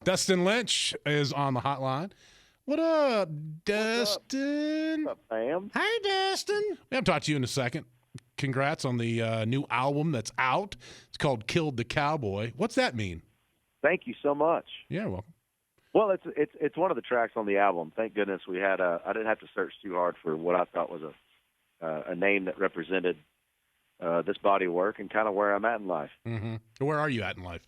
Dustin Lynch is on the hotline. What up, Dustin? What's up, fam? Hey, Dustin. We haven't talked to you in a second. Congrats on the new album that's out. It's called Killed the Cowboy. What's that mean? Thank you so much. Yeah, welcome. Well, it's one of the tracks on the album. Thank goodness we had I didn't have to search too hard for what I thought was a name that represented this body of work and kind of where I'm at in life. Mm-hmm. Where are you at in life?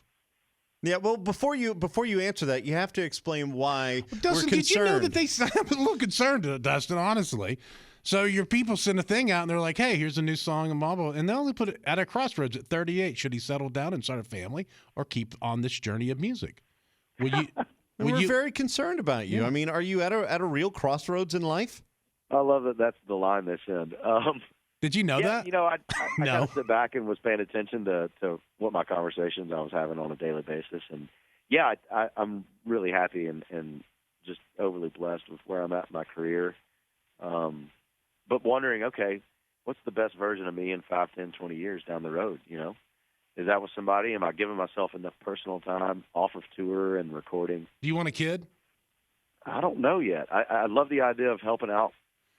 Yeah, well, before you answer that, you have to explain why Dustin, we're concerned. did you know that they I'm a little concerned, Dustin, honestly. So your people send a thing out, and they're like, hey, here's a new song and blah, blah, and they only put it at a crossroads at 38. Should he settle down and start a family or keep on this journey of music? Will you? We're very concerned about you. Yeah. I mean, are you at a real crossroads in life? I love that that's the line they send. Did you know that? You know, I No. kind of sit back and was paying attention to what my conversations I was having on a daily basis. And, yeah, I'm really happy and just overly blessed with where I'm at in my career. But wondering, okay, what's the best version of me in 5, 10, 20 years down the road, you know? Is that with somebody? Am I giving myself enough personal time off of tour and recording? Do you want a kid? I don't know yet. I love the idea of helping out.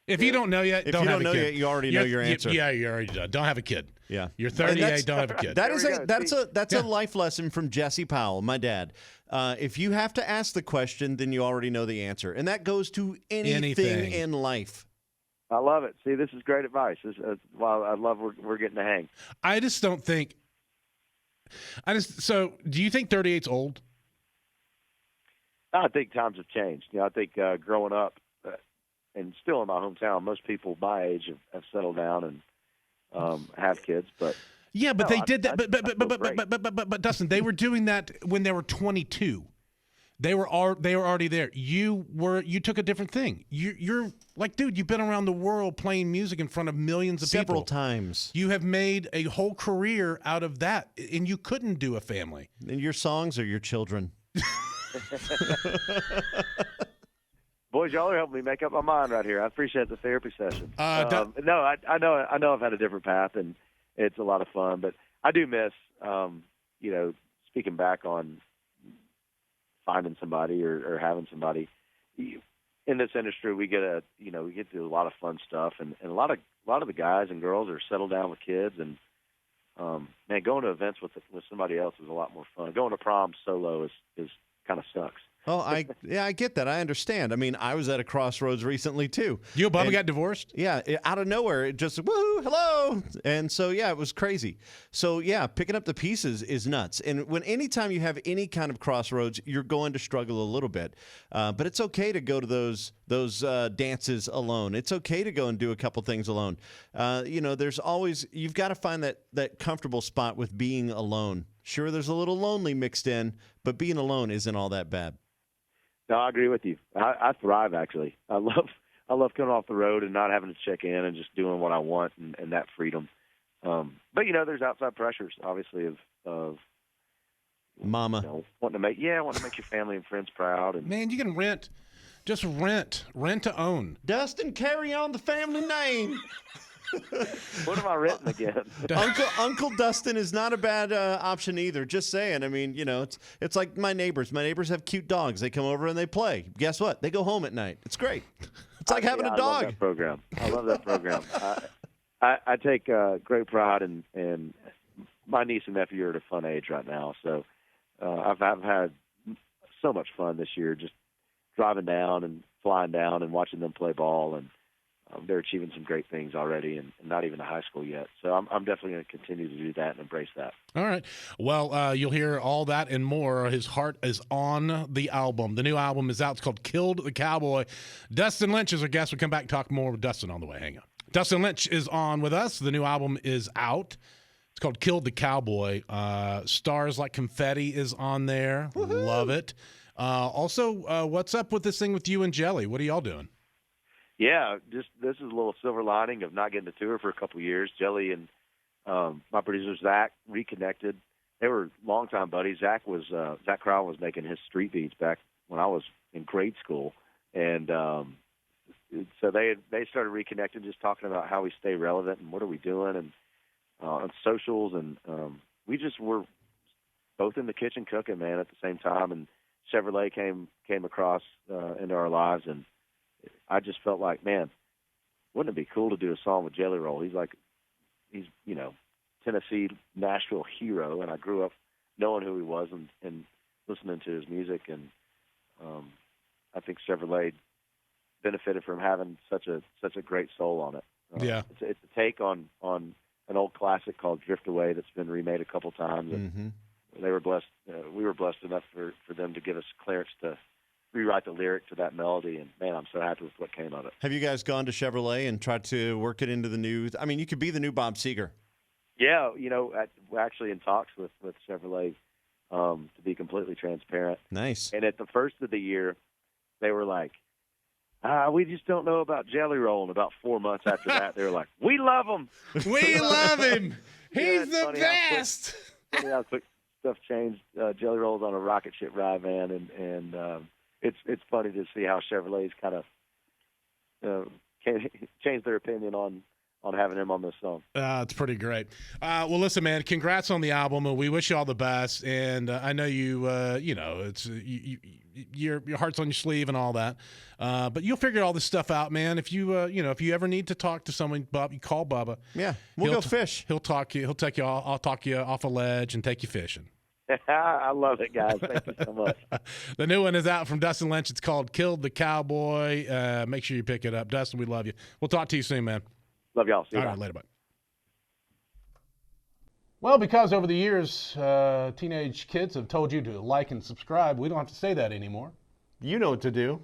If you don't know yet, If don't you have don't a know kid. yet, you already know your answer. Yeah, you're already done. Don't have a kid. Yeah. You're And 38, don't have a kid. That is There we go. that's a life lesson from Jesse Powell, my dad. If you have to ask the question, then you already know the answer, and that goes to anything. In life. I love it. See, this is great advice. Well, I love we're getting to hang. I just don't think. So, do you think 38's old? I think times have changed. You know, I think growing up and still in my hometown, most people my age have settled down and have kids. But Yeah, but No, they did that. I feel But Dustin, they were doing that when they were 22. They were already there. You took a different thing. You're like, dude, you've been around the world playing music in front of millions of Several people. times. You have made a whole career out of that, and you couldn't do a family. And your songs are your children. boys, y'all are helping me make up my mind right here. I appreciate the therapy session. No, I know I've had a different path, and it's a lot of fun. But I do miss, speaking back on finding somebody or having somebody. In this industry, we get to do a lot of fun stuff, and a lot of the guys and girls are settled down with kids, and man, going to events with somebody else is a lot more fun. Going to prom solo is kind of sucks. Oh, I get that. I understand. I mean, I was at a crossroads recently too. You and Bubba got divorced? Yeah, out of nowhere, it just woohoo, hello, and so yeah, it was crazy. So yeah, picking up the pieces is nuts. And anytime you have any kind of crossroads, you're going to struggle a little bit. But it's okay to go to those dances alone. It's okay to go and do a couple things alone. There's always you've got to find that comfortable spot with being alone. Sure, there's a little lonely mixed in, but being alone isn't all that bad. No, I agree with you. I thrive, actually. I love coming off the road and not having to check in and just doing what I want and that freedom. But, there's outside pressures, obviously, of Mama. Wanting to make your family and friends proud. And Man, you can rent. Just rent to own. Dustin, carry on the family name. What am I renting again? Uncle Dustin is not a bad option either. Just saying. I mean, it's like my neighbors. My neighbors have cute dogs. They come over and they play. Guess what? They go home at night. It's great. It's like having a dog. I love that program. I love that program. I take great pride in my niece and nephew are at a fun age right now. So I've had so much fun this year just driving down and flying down and watching them play ball, and they're achieving some great things already, and not even to high school yet. So I'm definitely going to continue to do that and embrace that. All right. Well, you'll hear all that and more. His heart is on the album. The new album is out. It's called Killed the Cowboy. Dustin Lynch is our guest. We'll come back and talk more with Dustin on the way. Hang on. Dustin Lynch is on with us. The new album is out. It's called Killed the Cowboy. Stars Like Confetti is on there. Woo-hoo. Love it. Also, what's up with this thing with you and Jelly? What are y'all doing? Yeah, this is a little silver lining of not getting to tour for a couple of years. Jelly and my producer Zach reconnected. They were longtime buddies. Zach Crowell was making his street beats back when I was in grade school, and so they started reconnecting, just talking about how we stay relevant and what are we doing, and on socials, and we just were both in the kitchen cooking, man, at the same time, and Chevrolet came across into our lives, and I just felt like, man, wouldn't it be cool to do a song with Jelly Roll? He's Tennessee, Nashville hero, and I grew up knowing who he was and listening to his music, and I think Chevrolet benefited from having such a great soul on it. Yeah, it's a take on an old classic called Drift Away that's been remade a couple times, and they were blessed. We were blessed enough for them to give us clearance to rewrite the lyric to that melody, and man, I'm so happy with what came of it. Have you guys gone to Chevrolet and tried to work it into the new? I mean, you could be the new Bob Seger. Yeah, we're actually in talks with Chevrolet, to be completely transparent. Nice. And at the first of the year, they were like, we just don't know about Jelly Roll. And about 4 months after that, they were like, we love him. We love him. He's the funny best. Funny how quick stuff changed. Jelly Roll's on a rocket ship ride, man, and it's funny to see how Chevrolet's kind of changed their opinion on having him on this song. It's pretty great. Well, listen, man, congrats on the album, and we wish you all the best. And I know it's your heart's on your sleeve and all that. But you'll figure all this stuff out, man. If you ever need to talk to someone, Bob, you call Bubba. Yeah, we'll go fish. He'll talk you. He'll take you. I'll talk you off a ledge and take you fishing. I love it, guys. Thank you so much. The new one is out from Dustin Lynch. It's called "Killed the Cowboy." Make sure you pick it up, Dustin. We love you. We'll talk to you soon, man. Love y'all. See you. All right, later, bye. Well, because over the years, teenage kids have told you to like and subscribe, we don't have to say that anymore. You know what to do.